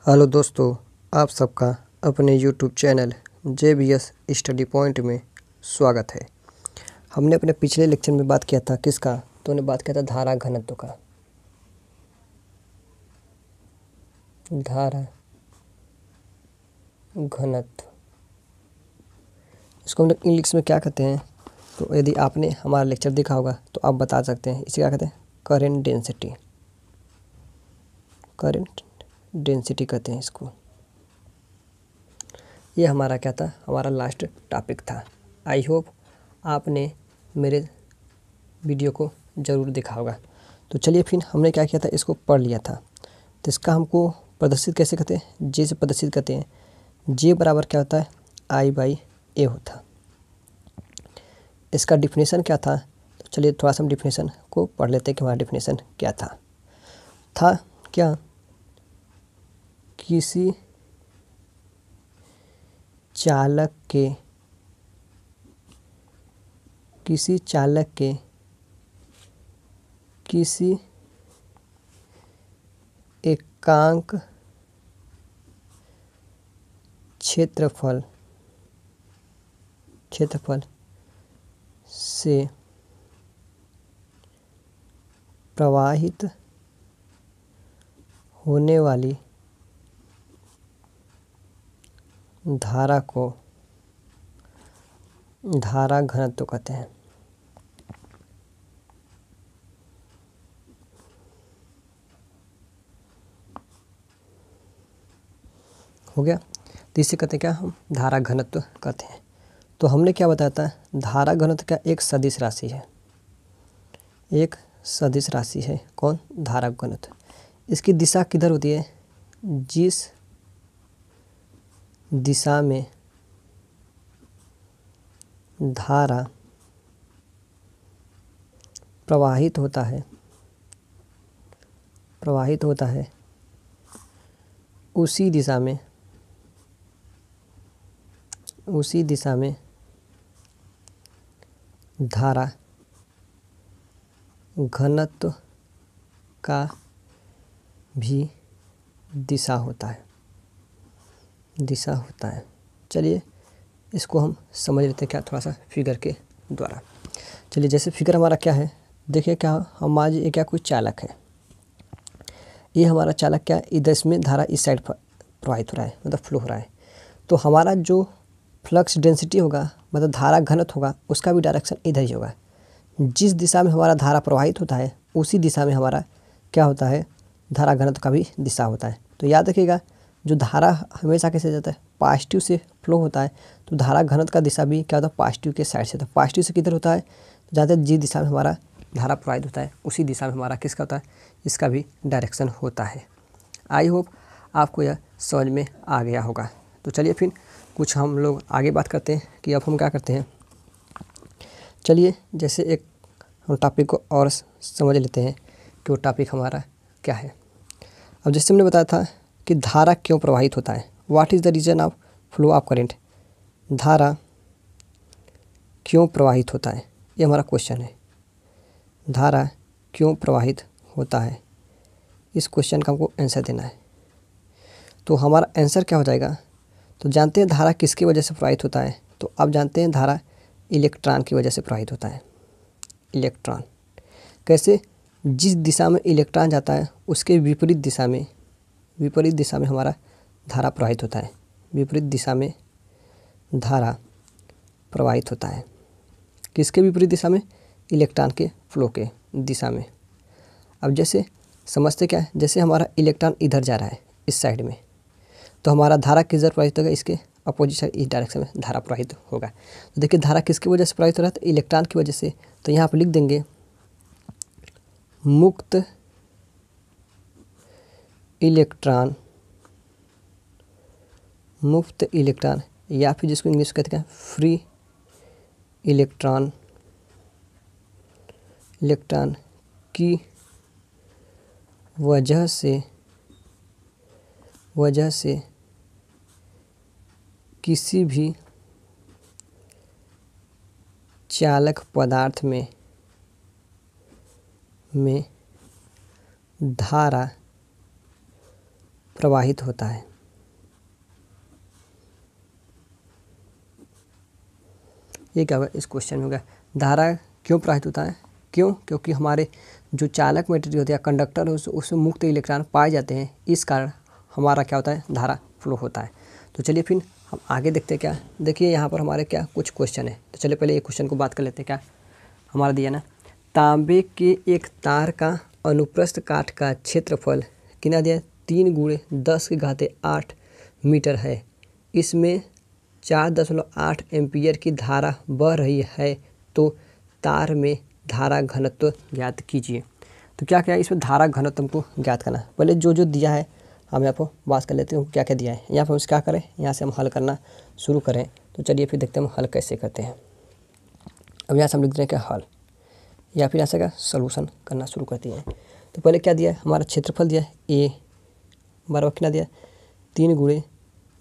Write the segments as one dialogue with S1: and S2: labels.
S1: Hello दोस्तों, आप सबका अपने YouTube channel JBS study point में स्वागत है। हमने अपने पिछले लेक्चर में बात किया था किसका, तो हमने बात किया था धारा घनत्व का। धारा घनत्व इसको हम लोग इंग्लिश में क्या कहते हैं, तो यदि आपने हमारा लेक्चर देखा होगा तो आप बता सकते हैं इसे क्या कहते हैं। करंट डेंसिटी, करंट डेंसिटी कहते हैं इसको। ये हमारा क्या था, हमारा लास्ट टॉपिक था। आई होप आपने मेरे वीडियो को ज़रूर देखा होगा। तो चलिए फिर हमने क्या किया था, इसको पढ़ लिया था। तो इसका हमको प्रदर्शित कैसे करते हैं, जे से प्रदर्शित करते हैं। जे बराबर क्या होता है, I/A होता है। इसका डिफिनेशन क्या था, तो चलिए थोड़ा सा हम डिफिनेशन को पढ़ लेते हैं कि हमारा डिफिनेशन क्या था क्या, किसी चालक के किसी एकांक क्षेत्रफल से प्रवाहित होने वाली धारा को धारा घनत्व कहते हैं। हो गया। तो इसे कहते हैं क्या, हम धारा घनत्व कहते हैं। तो हमने क्या बताया था, धारा घनत्व क्या एक सदिश राशि है। एक सदिश राशि है कौन, धारा घनत्व। इसकी दिशा किधर होती है, जिस दिशा में धारा प्रवाहित होता है उसी दिशा में धारा घनत्व का भी दिशा होता है। चलिए इसको हम समझ लेते हैं क्या, थोड़ा सा फिगर के द्वारा। चलिए जैसे फिगर हमारा क्या है, देखिए क्या, हमारा ये क्या कोई चालक है। ये हमारा चालक क्या, इधर इसमें धारा इस साइड प्रवाहित हो रहा है, मतलब फ्लो हो रहा है। तो हमारा जो फ्लक्स डेंसिटी होगा, मतलब धारा घनत्व होगा, उसका भी डायरेक्शन इधर ही होगा। जिस दिशा में हमारा धारा प्रवाहित होता है उसी दिशा में हमारा क्या होता है, धारा घनत्व का भी दिशा होता है। तो याद रखिएगा, जो धारा हमेशा कैसे जाता है, पॉजिटिव से फ्लो होता है, तो धारा घनत्व का दिशा भी क्या होता है, पॉजिटिव के साइड से। तो पॉजिटिव से किधर होता है, ज़्यादा जिस दिशा में हमारा धारा प्रवाहित होता है उसी दिशा में हमारा किसका होता है, इसका भी डायरेक्शन होता है। आई होप आपको यह समझ में आ गया होगा। तो चलिए फिर कुछ हम लोग आगे बात करते हैं कि अब हम क्या करते हैं। चलिए जैसे एक हम टॉपिक को और समझ लेते हैं कि वो टॉपिक हमारा क्या है। अब जैसे हमने बताया था कि धारा क्यों प्रवाहित होता है, what is the reason of flow of current. धारा क्यों प्रवाहित होता है, ये हमारा क्वेश्चन है। धारा क्यों प्रवाहित होता है, इस क्वेश्चन का हमको आंसर देना है। तो हमारा आंसर क्या हो जाएगा, तो जानते हैं धारा किसकी वजह से प्रवाहित होता है, तो आप जानते हैं धारा इलेक्ट्रॉन की वजह से प्रवाहित होता है। इलेक्ट्रॉन कैसे, जिस दिशा में इलेक्ट्रॉन जाता है उसके विपरीत दिशा में हमारा धारा प्रवाहित होता है। विपरीत दिशा में धारा प्रवाहित होता है, किसके विपरीत दिशा में, इलेक्ट्रॉन के फ्लो के दिशा में। अब जैसे समझते क्या है, जैसे हमारा इलेक्ट्रॉन इधर जा रहा है इस साइड में, तो हमारा धारा किधर प्रवाहित होगा, इसके अपोजिट साइड, इस डायरेक्शन में धारा प्रवाहित होगा। तो देखिए धारा किसकी वजह से प्रवाहित हो रहा है, तो इलेक्ट्रॉन की वजह से। तो यहाँ पर लिख देंगे मुक्त इलेक्ट्रॉन, या फिर जिसको इंग्लिश कहते हैं फ्री इलेक्ट्रॉन की वजह से किसी भी चालक पदार्थ में धारा प्रवाहित होता है। ये क्या होगा, इस क्वेश्चन में होगा धारा क्यों प्रवाहित होता है, क्यों, क्योंकि हमारे जो चालक मटेरियल होते हैं, कंडक्टर उसमें मुक्त इलेक्ट्रॉन पाए जाते हैं, इस कारण हमारा क्या होता है, धारा फ्लो होता है। तो चलिए फिर हम आगे देखते हैं क्या। देखिए यहाँ पर हमारे क्या कुछ क्वेश्चन है, तो चलिए पहले एक क्वेश्चन को बात कर लेते हैं। क्या हमारा दिया ना, तांबे के एक तार का अनुप्रस्थ काट का क्षेत्रफल कितना दिया है, 3 × 10⁸ मीटर है। इसमें 4.8 एम्पीयर की धारा बह रही है, तो तार में धारा घनत्व ज्ञात कीजिए। तो क्या क्या इसमें धारा घनत्व हमको ज्ञात करना है। पहले जो जो दिया है हम यहाँ पर बात कर लेते हैं क्या क्या दिया है। यहाँ पर हम क्या करें, यहाँ से हम हल करना शुरू करें। तो चलिए फिर देखते हैं हम हल कैसे करते हैं। अब यहाँ से हम लिख दें क्या हल, या फिर यहाँ से क्या सोल्यूशन करना शुरू करते हैं। तो पहले क्या दिया है, हमारा क्षेत्रफल दिया है ए बराबर कितना दिया, 3 ×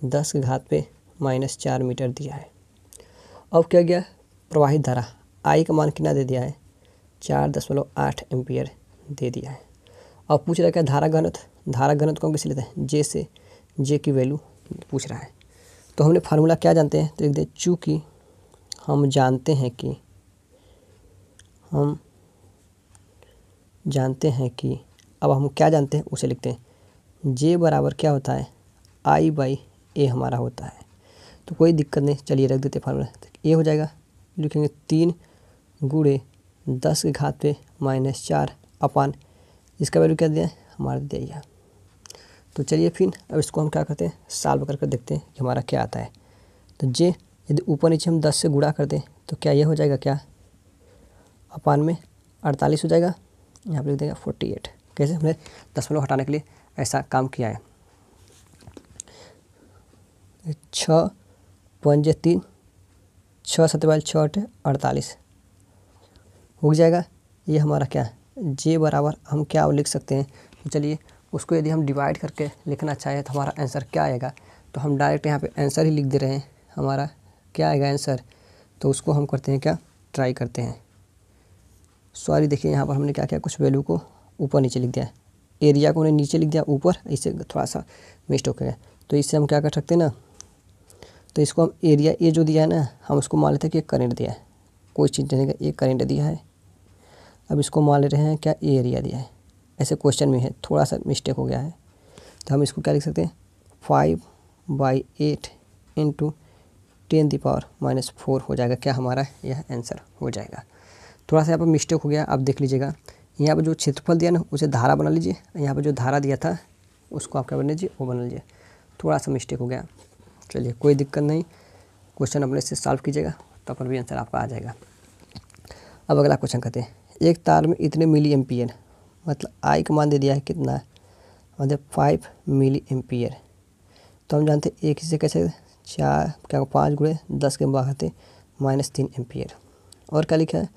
S1: 10⁻⁴ मीटर दिया है। अब क्या गया, प्रवाहित धारा आई का मान कितना दे दिया है, 4.8 एम्पियर दे दिया है। अब पूछ रहा है क्या धारा घनत्व, धारा घनत्व को कैसे लेते हैं, जे से, जे की वैल्यू पूछ रहा है। तो हमने फार्मूला क्या जानते हैं, तो लिख दे चूँकि हम जानते हैं कि अब हम क्या जानते हैं उसे लिखते हैं, जे बराबर क्या होता है, I/A हमारा होता है। तो कोई दिक्कत नहीं, चलिए रख देते फार्मूला। ए हो जाएगा, लिखेंगे 3 × 10⁻⁴ अपान इसका वैल्यू क्या दिया है, हमारा दिया। तो चलिए फिर अब इसको हम क्या करते हैं, सॉल्व करके देखते हैं कि हमारा क्या आता है। तो जे यदि ऊपर नीचे हम 10 से गुणा कर दें तो क्या ये हो जाएगा, क्या अपान में 48 हो जाएगा, यहाँ पर लिख देगा 48। कैसे, हमने दशमलव हटाने के लिए ऐसा काम किया है। 6 × 3 6 × 7 = 6 × 48 हो जाएगा। ये हमारा क्या है, जे बराबर हम क्या लिख सकते हैं। तो चलिए उसको यदि हम डिवाइड करके लिखना चाहें तो हमारा आंसर क्या आएगा। तो हम डायरेक्ट यहाँ पे आंसर ही लिख दे रहे हैं, हमारा क्या आएगा आंसर। तो उसको हम करते हैं क्या, ट्राई करते हैं। सॉरी देखिए यहाँ पर हमने क्या किया, कुछ वैल्यू को ऊपर नीचे लिख दिया, एरिया को हमने नीचे लिख दिया ऊपर, इससे थोड़ा सा मिस्टेक हो गया। तो इससे हम क्या कर सकते हैं ना, तो इसको हम एरिया ये जो दिया है ना, हम उसको मान लेते हैं कि करंट दिया है, कोई चीज़ नहीं, एक करंट दिया है। अब इसको मान ले रहे हैं क्या, एरिया दिया है। ऐसे क्वेश्चन में है, थोड़ा सा मिस्टेक हो गया है। तो हम इसको क्या लिख सकते हैं, 5/8 × 10⁻⁴ हो जाएगा, क्या हमारा यह आंसर हो जाएगा। थोड़ा सा यहाँ पर मिस्टेक हो गया, आप देख लीजिएगा। यहाँ पर जो क्षेत्रफल दिया ना उसे धारा बना लीजिए, यहाँ पर जो धारा दिया था उसको आप क्या बना लीजिए, वो बना लीजिए। थोड़ा सा मिस्टेक हो गया, चलिए कोई दिक्कत नहीं, क्वेश्चन अपने से सॉल्व कीजिएगा तो पर भी आंसर आपका आ जाएगा। अब अगला क्वेश्चन कहते हैं, एक तार में इतने मिली एम्पियर, मतलब आई का मान दे दिया है कितना, मतलब 5 मिली एम्पियर। तो हम जानते हैं एक से कैसे 4 क्या 5 × 10⁻⁻³ एम्पियर। और क्या लिखा है,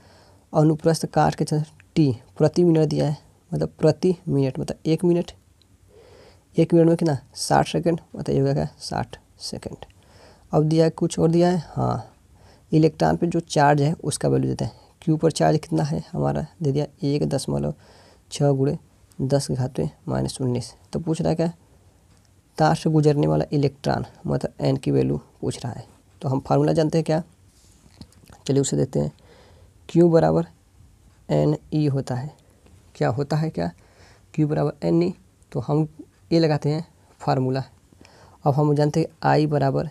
S1: अनुप्रस्थ काट के टी प्रति मिनट दिया है, मतलब प्रति मिनट मतलब 1 मिनट, 1 मिनट में कितना 60 सेकंड, मतलब ये होगा क्या 60 सेकंड। अब दिया है कुछ और दिया है, हाँ इलेक्ट्रॉन पे जो चार्ज है उसका वैल्यू देता है। क्यू पर चार्ज कितना है हमारा दे दिया 1.6 × 10⁻⁻19। तो पूछ रहा है क्या, तार से गुजरने वाला इलेक्ट्रॉन मतलब एन की वैल्यू पूछ रहा है। तो हम फार्मूला जानते हैं क्या, चलिए उसे देते हैं। क्यू बराबर NE होता है, क्या होता है क्या, क्यू बराबर NE। तो हम ये लगाते हैं फार्मूला। अब हम जानते हैं I बराबर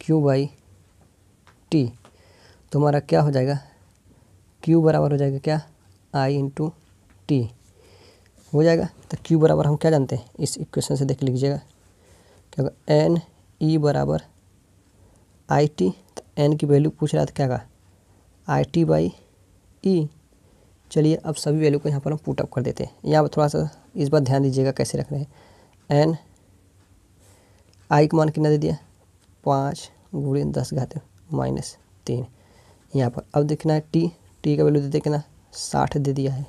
S1: Q/T। तो हमारा क्या हो जाएगा, Q बराबर हो जाएगा क्या I × T हो जाएगा। तो Q बराबर हम क्या जानते हैं, इस इक्वेशन से देख लीजिएगा क्या होगा, NE बराबर IT। तो N की वैल्यू पूछ रहा था क्या का IT/E। चलिए अब सभी वैल्यू को यहाँ पर हम पुटअप कर देते हैं। यहाँ पर थोड़ा सा इस बार ध्यान दीजिएगा कैसे रख रहे हैं। N I का मान कितना दे दिया 5 × 10⁻⁻³ यहाँ पर। अब देखना है T का वैल्यू दे दिया कितना 60 दे दिया है।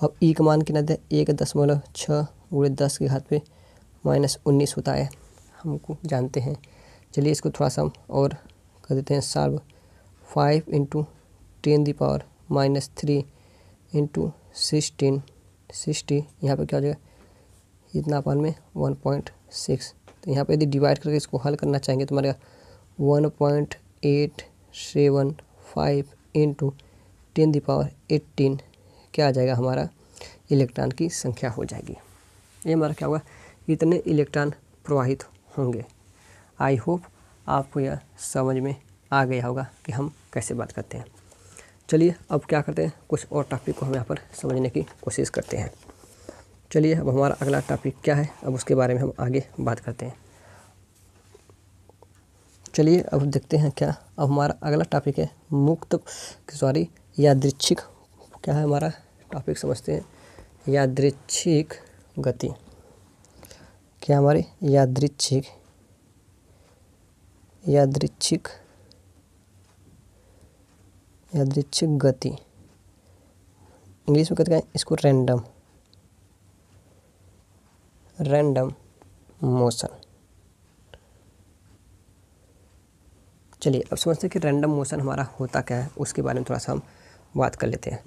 S1: अब E का मान कितना दे 1.6 × 10⁻⁻19 होता है, हमको जानते हैं। चलिए इसको थोड़ा सा हम और कर देते हैं सॉल्व। 5 × 10⁻³ × 16 60 यहाँ पर क्या हो जाएगा, इतना अपन में 1.6। तो यहाँ पे यदि डिवाइड करके इसको हल करना चाहेंगे तो हमारे 1.875 इंटू 10⁻18 क्या आ जाएगा, हमारा इलेक्ट्रॉन की संख्या हो जाएगी। ये हमारा क्या होगा, इतने इलेक्ट्रॉन प्रवाहित होंगे। आई होप आपको यह समझ में आ गया होगा कि हम कैसे बात करते हैं। चलिए अब क्या करते हैं, कुछ और टॉपिक को हम यहाँ पर समझने की कोशिश करते हैं। चलिए अब हमारा अगला टॉपिक क्या है, अब उसके बारे में हम आगे बात करते हैं। चलिए अब देखते हैं क्या, अब हमारा अगला टॉपिक है यादृच्छिक, क्या है हमारा टॉपिक समझते हैं, यादृच्छिक गति। क्या हमारी यादृच्छिक गति, इंग्लिश में कहते हैं इसको रैंडम मोशन। चलिए अब समझते हैं कि रैंडम मोशन हमारा होता क्या है, उसके बारे में थोड़ा सा हम बात कर लेते हैं।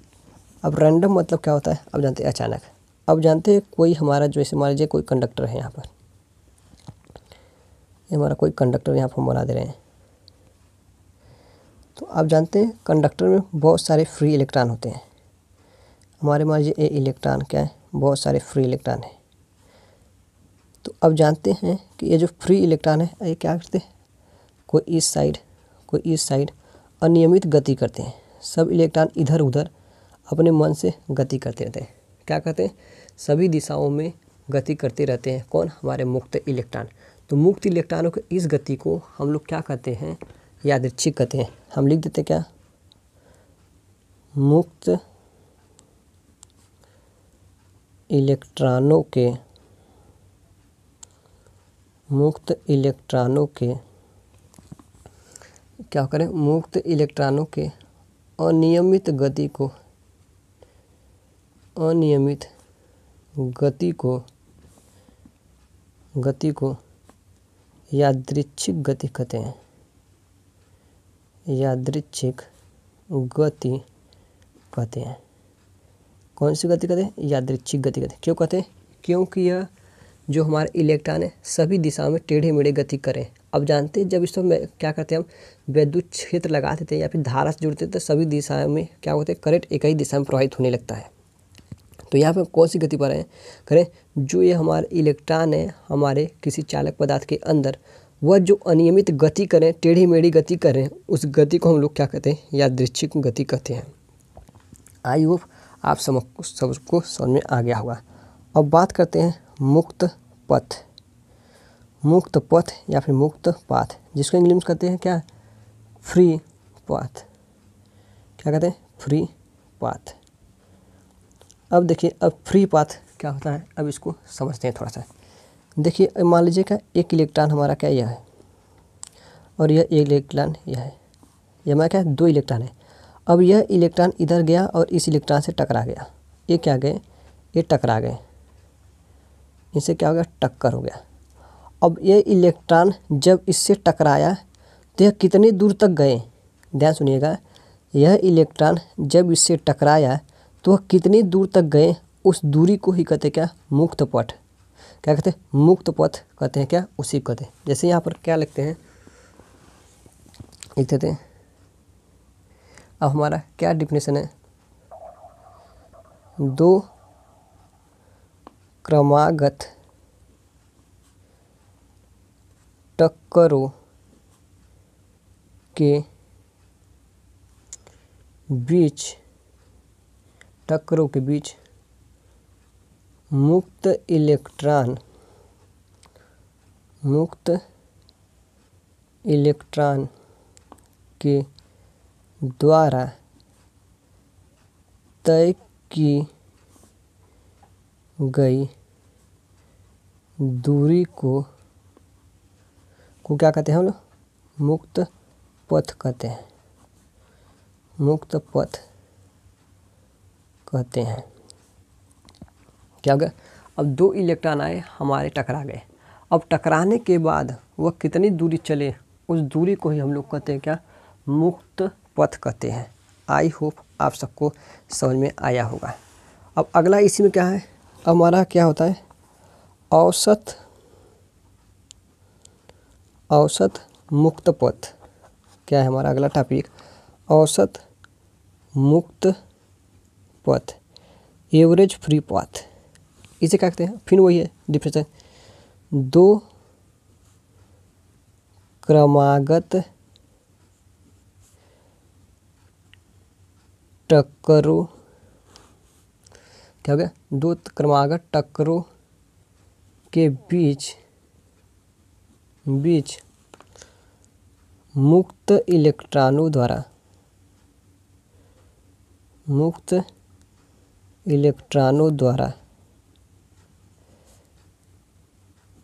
S1: अब रैंडम मतलब क्या होता है, अब जानते हैं अचानक। अब जानते हैं कोई हमारा, जो ऐसे मान लीजिए कोई कंडक्टर है यहाँ पर, ये हमारा कोई कंडक्टर यहाँ पर हम बना दे रहे हैं। तो आप जानते हैं कंडक्टर में बहुत सारे फ्री इलेक्ट्रॉन होते हैं। हमारे मान लीजिए ये इलेक्ट्रॉन क्या है, बहुत सारे फ्री इलेक्ट्रॉन हैं। तो अब जानते हैं कि ये जो फ्री इलेक्ट्रॉन है ये क्या करते हैं, कोई इस साइड अनियमित गति करते हैं। सब इलेक्ट्रॉन इधर उधर अपने मन से गति करते रहते हैं। क्या करते हैं, सभी दिशाओं में गति करते रहते हैं। कौन, हमारे मुक्त इलेक्ट्रॉन। तो मुक्त इलेक्ट्रॉनों के इस गति को हम लोग क्या कहते हैं, यादृच्छिक कहते हैं। हम लिख देते क्या, मुक्त इलेक्ट्रॉनों के क्या करें, मुक्त इलेक्ट्रॉनों के अनियमित गति को यादृच्छिक गति कहते हैं। यादृच्छिक गति कहते हैं। कौन सी गति कहते हैं, यादृच्छिक गति कहते हैं। क्यों कहते हैं, क्योंकि यह जो हमारे इलेक्ट्रॉन है सभी दिशाओं में टेढ़े मेढ़े गति करें। अब जानते हैं जब इस समय क्या करते हैं, हम विद्युत क्षेत्र लगा देते हैं या फिर धारा से जुड़ते हैं तो सभी दिशाओं में क्या होते हैं, करंट एक ही दिशा में प्रवाहित होने लगता है। तो यहाँ पे कौन सी गति पर है, करें जो ये हमारे इलेक्ट्रॉन है हमारे किसी चालक पदार्थ के अंदर, वह जो अनियमित गति करें, टेढ़ी मेढ़ी गति करें, उस गति को हम लोग क्या कहते हैं, यादृच्छिक गति कहते हैं। आई होप आप सबको समझ में आ गया होगा। अब बात करते हैं मुक्त पथ या फिर मुक्त पाथ, जिसको इंग्लिश में कहते हैं क्या, फ्री पाथ। क्या कहते हैं, फ्री पाथ। अब देखिए अब फ्री पाथ क्या होता है, अब इसको समझते हैं थोड़ा सा। देखिए मान लीजिए क्या, एक इलेक्ट्रॉन हमारा क्या यह है और यह एक इलेक्ट्रॉन यह है, यह हमारा क्या है, दो इलेक्ट्रॉन है। अब यह इलेक्ट्रॉन इधर गया और इस इलेक्ट्रॉन से टकरा गया। ये क्या गए, ये टकरा गए, इनसे क्या हो गया, टक्कर हो गया। अब ये इलेक्ट्रॉन जब इससे टकराया तो यह कितनी दूर तक गए, ध्यान सुनिएगा। यह इलेक्ट्रॉन जब इससे टकराया तो वह कितनी दूर तक गए, उस दूरी को ही कहते क्या, मुक्त पथ। क्या कहते हैं, मुक्त पथ कहते हैं क्या, उसी कहते हैं। जैसे यहाँ पर क्या लिखते हैं, लिख देते हैं। अब हमारा क्या डिफिनेशन है, दो क्रमागत टक्करों के बीच मुक्त इलेक्ट्रॉन के द्वारा तय की गई दूरी को क्या कहते हैं हम लोग, मुक्त पथ कहते हैं। मुक्त पथ कहते हैं। क्या हो गया, अब दो इलेक्ट्रॉन आए हमारे, टकरा गए। अब टकराने के बाद वह कितनी दूरी चले, उस दूरी को ही हम लोग कहते हैं क्या, मुक्त पथ कहते हैं। आई होप आप सबको समझ में आया होगा। अब अगला इसी में क्या है, अब हमारा क्या होता है, औसत मुक्त पथ क्या है हमारा अगला टॉपिक, औसत मुक्त पथ, एवरेज फ्री पाथ। इसे क्या कहते हैं, फिर वही है डिफरेंस, दो क्रमागत टक्करों, क्या हो गया, दो क्रमागत टक्करों के बीच मुक्त इलेक्ट्रॉनों द्वारा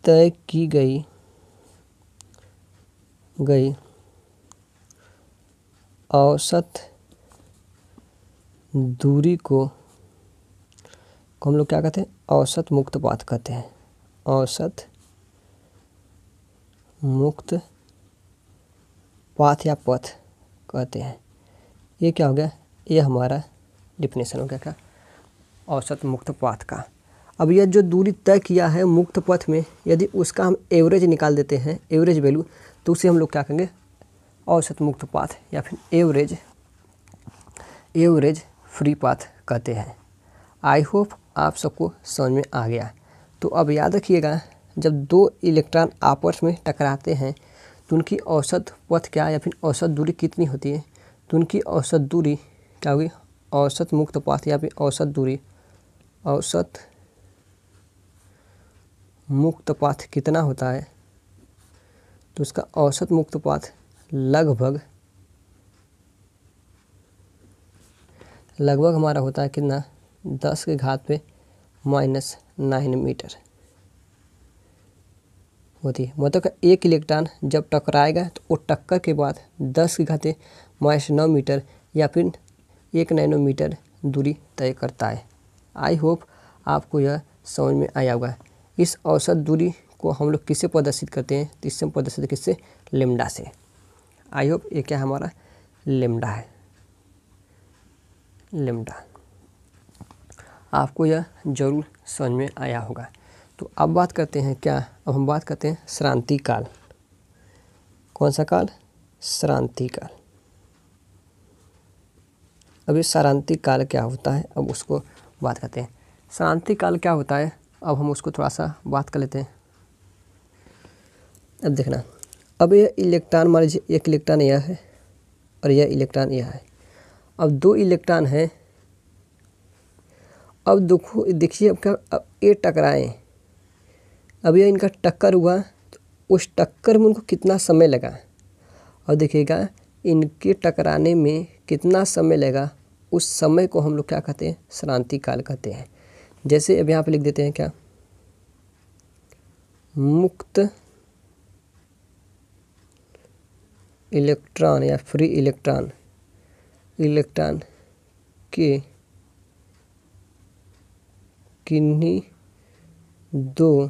S1: तय की गई औसत दूरी को हम लोग क्या कहते हैं, औसत मुक्त पाथ कहते हैं। औसत मुक्त पाथ या पथ कहते हैं। ये क्या हो गया, ये हमारा डिफिनेशन हो गया क्या, औसत मुक्त पाथ का। अब यह जो दूरी तय किया है मुक्त पथ में, यदि उसका हम एवरेज निकाल देते हैं, एवरेज वैल्यू, तो उसे हम लोग क्या कहेंगे, औसत मुक्त पाथ या फिर एवरेज फ्री पाथ कहते हैं। आई होप आप सबको समझ में आ गया। तो अब याद रखिएगा, जब दो इलेक्ट्रॉन आपस में टकराते हैं तो उनकी औसत पथ क्या या फिर औसत दूरी कितनी होती है, तो उनकी औसत दूरी क्या होगी, औसत मुक्त पाथ या फिर औसत दूरी, औसत मुक्त पाथ कितना होता है, तो उसका औसत मुक्त पाथ लगभग हमारा होता है कितना, 10 के घात पे -9 मीटर होती है। मतलब एक इलेक्ट्रॉन जब टकराएगा तो वो टक्कर के बाद 10 के घात -9 मीटर या फिर 1 नैनोमीटर दूरी तय करता है। आई होप आपको यह समझ में आया होगा। इस औसत दूरी को हम लोग किससे प्रदर्शित करते हैं, तो इससे प्रदर्शित किससे, लेम्डा से। आई होप ये क्या हमारा लेम्डा है, लेम्डा। आपको यह जरूर समझ में आया होगा। तो अब बात करते हैं क्या, अब हम बात करते हैं श्रांति काल। कौन सा काल, श्रांति काल। अब ये श्रांति काल क्या होता है, अब उसको बात करते हैं। श्रांति काल क्या होता है, अब हम उसको थोड़ा सा बात कर लेते हैं। अब देखना, अब ये इलेक्ट्रॉन, मान लीजिए एक इलेक्ट्रॉन यह है और यह इलेक्ट्रॉन यह है। अब दो इलेक्ट्रॉन है, अब देखिए अब क्या, अब ये टकराए, अब यह इनका टक्कर हुआ, तो उस टक्कर में उनको कितना समय लगा, और देखिएगा इनके टकराने में कितना समय लगा, उस समय को हम लोग क्या कहते हैं, श्रांति काल कहते हैं। जैसे अब यहाँ पे लिख देते हैं क्या, मुक्त इलेक्ट्रॉन या फ्री इलेक्ट्रॉन के किन्हीं दो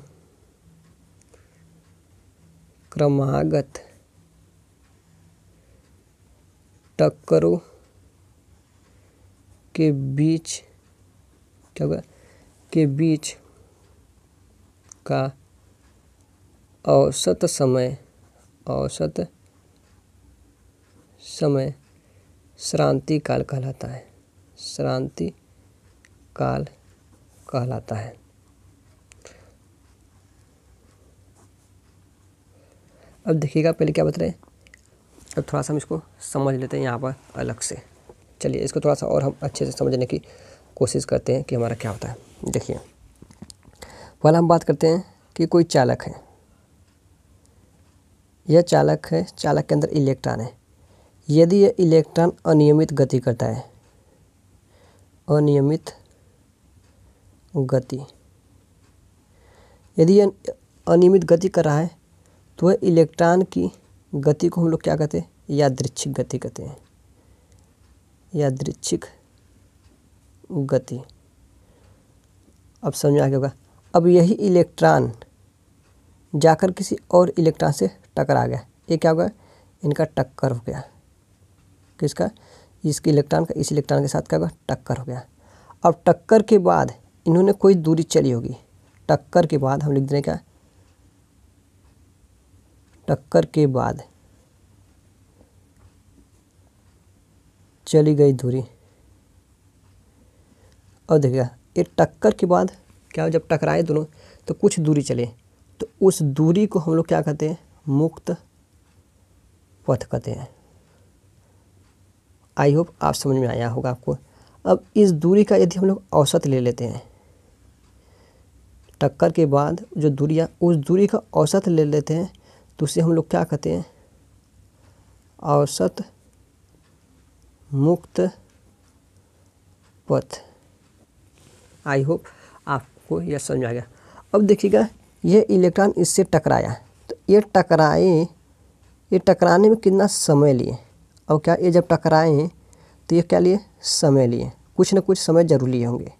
S1: क्रमागत टक्करों के बीच क्या होगा, के बीच का औसत समय श्रांति काल कहलाता है, श्रांति काल कहलाता है। अब देखिएगा पहले क्या बता रहे हैं, अब थोड़ा सा हम इसको समझ लेते हैं यहाँ पर अलग से। चलिए इसको थोड़ा सा और हम अच्छे से समझने की कोशिश करते हैं कि हमारा क्या होता है। देखिए पहले हम बात करते हैं कि कोई चालक है, यह चालक है, चालक के अंदर इलेक्ट्रॉन है। यदि यह इलेक्ट्रॉन अनियमित गति करता है, अनियमित गति, यदि यह अनियमित गति कर रहा है तो वह इलेक्ट्रॉन की गति को हम लोग क्या कहते हैं, यादृच्छिक गति कहते हैं, यादृच्छिक गति। अब समझ में आ गया होगा। अब यही इलेक्ट्रॉन जाकर किसी और इलेक्ट्रॉन से टकरा गया, ये क्या होगा, इनका टक्कर हो गया, किसका, इसके इलेक्ट्रॉन का इस इलेक्ट्रॉन के साथ क्या होगा, टक्कर हो गया। अब टक्कर के बाद इन्होंने कोई दूरी चली होगी, टक्कर के बाद हम लिख दें क्या, टक्कर के बाद चली गई दूरी। और देखिएगा ये टक्कर के बाद क्या, जब टकराए दोनों तो कुछ दूरी चले, तो उस दूरी को हम लोग क्या कहते हैं, मुक्त पथ कहते हैं। आई होप आप समझ में आया होगा आपको। अब इस दूरी का यदि हम लोग औसत ले लेते हैं, टक्कर के बाद जो दूरियाँ, उस दूरी का औसत ले लेते हैं, तो उसे हम लोग क्या कहते हैं, औसत मुक्त पथ। आई होप आपको यह समझ आ गया। अब देखिएगा ये इलेक्ट्रॉन इससे टकराया, तो ये टकराने में कितना समय लिए, और क्या ये जब टकराए तो ये क्या लिए, समय लिए, कुछ न कुछ समय जरूर लिए होंगे।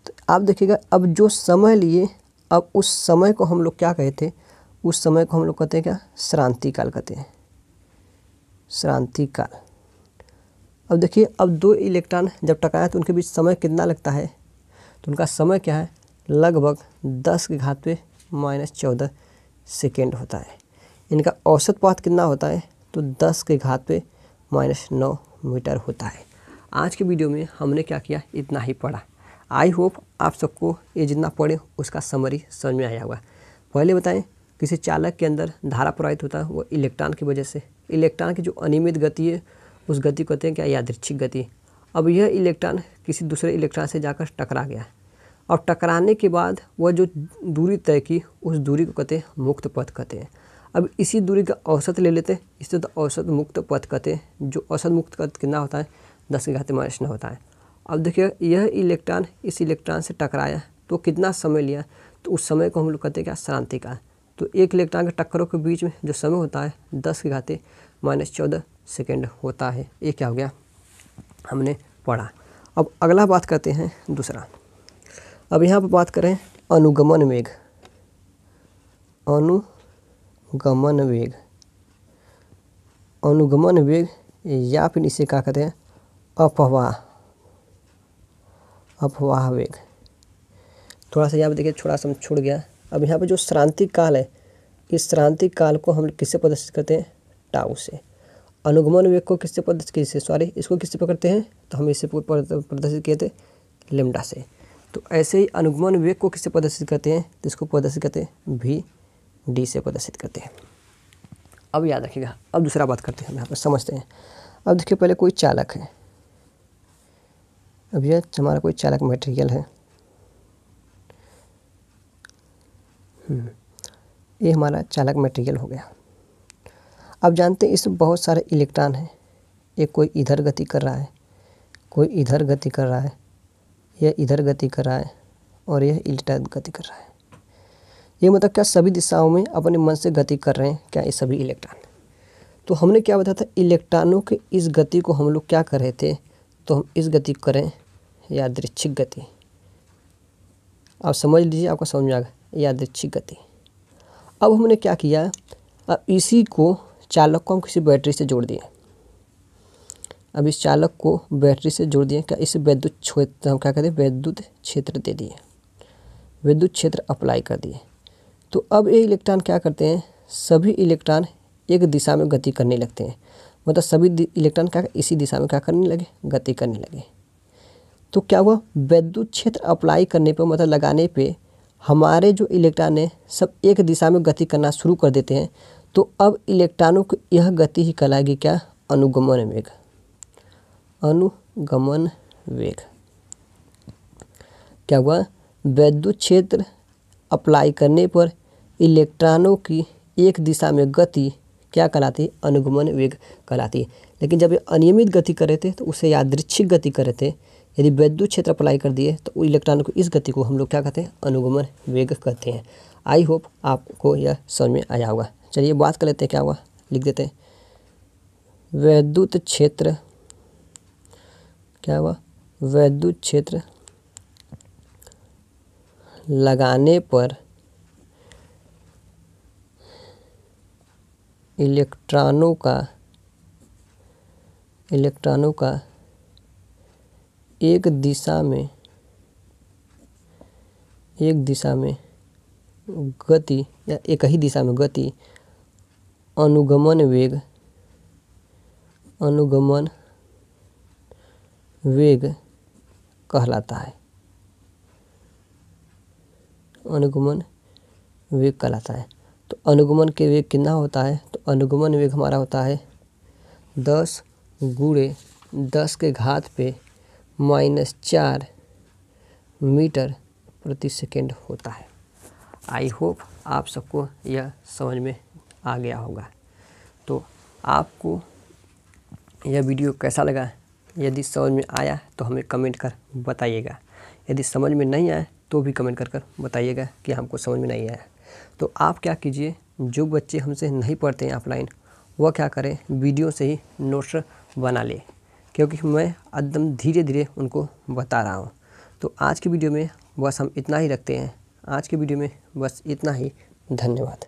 S1: तो आप देखिएगा अब जो समय लिए, अब उस समय को हम लोग क्या कहते, उस समय को हम लोग कहते हैं क्या, श्रांति काल कहते हैं, श्रांति काल। अब देखिए अब दो इलेक्ट्रॉन जब टकराए तो उनके बीच समय कितना लगता है, तो उनका समय क्या है, लगभग 10⁻⁻14 सेकेंड होता है। इनका औसत पथ कितना होता है, तो 10⁻⁻9 मीटर होता है। आज के वीडियो में हमने क्या किया, इतना ही पढ़ा। आई होप आप सबको ये जितना पढ़े उसका समरी समझ में आया होगा। पहले बताएं, किसी चालक के अंदर धारा प्रवाहित होता है वो इलेक्ट्रॉन की वजह से। इलेक्ट्रॉन की जो अनियमित गति है उस गति को कहते हैं क्या, यादृच्छिक गति। अब यह इलेक्ट्रॉन किसी दूसरे इलेक्ट्रॉन से जाकर टकरा गया, और टकराने के बाद वह जो दूरी तय की उस दूरी को कहते हैं मुक्त पथ कहते हैं। अब इसी दूरी का औसत ले लेते हैं, इसे तो औसत मुक्त पथ कहते हैं। जो औसत मुक्त पथ कितना होता है, 10⁻⁻9 होता है। अब देखिए यह इलेक्ट्रॉन इस इलेक्ट्रॉन से टकराया तो कितना समय लिया, तो उस समय को हम लोग कहते हैं क्या, श्रांति काल। तो एक इलेक्ट्रॉन के टक्करों के बीच में जो समय होता है 10⁻⁻14 सेकेंड होता है। ये क्या हो गया, हमने पढ़ा। अब अगला बात करते हैं दूसरा। अब यहाँ पर बात करें अनुगमन वेग। अनुगमन वेग, अनुगमन वेग या फिर इसे क्या कहते हैं, अपवाह वेग। थोड़ा सा यहाँ पर देखिए, थोड़ा सा छूट गया। अब यहाँ पर जो श्रांति काल है, इस श्रांति काल को हम किससे प्रदर्शित करते हैं, टाउ से। अनुगमन वेग को किससे इसको किससे पकड़ते हैं, तो हम इससे प्रदर्शित किए थे लेम्डा से। तो ऐसे ही अनुगमन वेग को किससे प्रदर्शित करते हैं, तो इसको प्रदर्शित करते हैं VD से प्रदर्शित करते हैं। अब याद रखिएगा। अब दूसरा बात करते हैं, यहाँ पर समझते हैं। अब देखिए पहले कोई चालक है, अब यह हमारा कोई चालक मटेरियल है, ये हमारा चालक मटेरियल हो गया। अब जानते हैं इसमें बहुत सारे इलेक्ट्रॉन हैं, एक कोई इधर गति कर रहा है, कोई इधर गति कर रहा है, यह इधर गति कर रहा है, और यह इधर गति कर रहा है। ये मतलब क्या, सभी दिशाओं में अपने मन से गति कर रहे हैं क्या, ये सभी इलेक्ट्रॉन। तो हमने क्या बताया था, इलेक्ट्रॉनों के इस गति को हम लोग क्या कर रहे थे, तो हम इस गति को करें यादृच्छिक गति। आप समझ लीजिए, आपको समझ में आ गया, यादृच्छिक गति। अब हमने क्या किया, अब इसी को चालक को हम किसी बैटरी से जोड़ दिए। अब इस चालक को बैटरी से जोड़ दिए, क्या इसे विद्युत क्षेत्र, हम क्या कहते हैं, विद्युत क्षेत्र दे दिए, विद्युत क्षेत्र अप्लाई कर दिए। तो अब ये इलेक्ट्रॉन क्या करते हैं, सभी इलेक्ट्रॉन एक दिशा में गति करने लगते हैं। मतलब सभी इलेक्ट्रॉन क्या इसी दिशा में क्या करने लगे, गति करने लगे। तो क्या हुआ, विद्युत क्षेत्र अप्लाई करने पे, मतलब लगाने पे, हमारे जो इलेक्ट्रॉन है सब एक दिशा में गति करना शुरू कर देते हैं। तो अब इलेक्ट्रॉनों की यह गति ही कहलाएगी क्या, अनुगमन वेग। अनुगमन वेग क्या हुआ, विद्युत क्षेत्र अप्लाई करने पर इलेक्ट्रॉनों की एक दिशा में गति क्या कहलाती है, अनुगमन वेग कहलाती है। लेकिन जब ये अनियमित गति कर रहे थे तो उसे यादृच्छिक गति कर रहे थे। यदि विद्युत क्षेत्र अप्लाई कर दिए तो इलेक्ट्रॉनों को इस गति को हम लोग क्या कहते हैं, अनुगमन वेग कहते हैं। आई होप आपको यह समझ में आया होगा। चलिए बात कर लेते हैं, क्या हुआ, लिख देते हैं। विद्युत क्षेत्र क्या हुआ, विद्युत क्षेत्र लगाने पर इलेक्ट्रॉनों का एक दिशा में एक दिशा में गति या एक ही दिशा में गति अनुगमन वेग कहलाता है। अनुगमन वेग कहलाता है। तो अनुगमन के वेग कितना होता है? तो अनुगमन वेग हमारा होता है 10 × 10⁻⁻⁴ मीटर प्रति सेकेंड होता है। आई होप आप सबको यह समझ में आ गया होगा। तो आपको यह वीडियो कैसा लगा? यदि समझ में आया तो हमें कमेंट कर बताइएगा। यदि समझ में नहीं आया तो भी कमेंट कर बताइएगा कि हमको समझ में नहीं आया। तो आप क्या कीजिए, जो बच्चे हमसे नहीं पढ़ते हैं ऑफलाइन, वह क्या करें, वीडियो से ही नोट्स बना ले, क्योंकि मैं एकदम धीरे धीरे उनको बता रहा हूँ। तो आज की वीडियो में बस हम इतना ही रखते हैं। आज की वीडियो में बस इतना ही। धन्यवाद।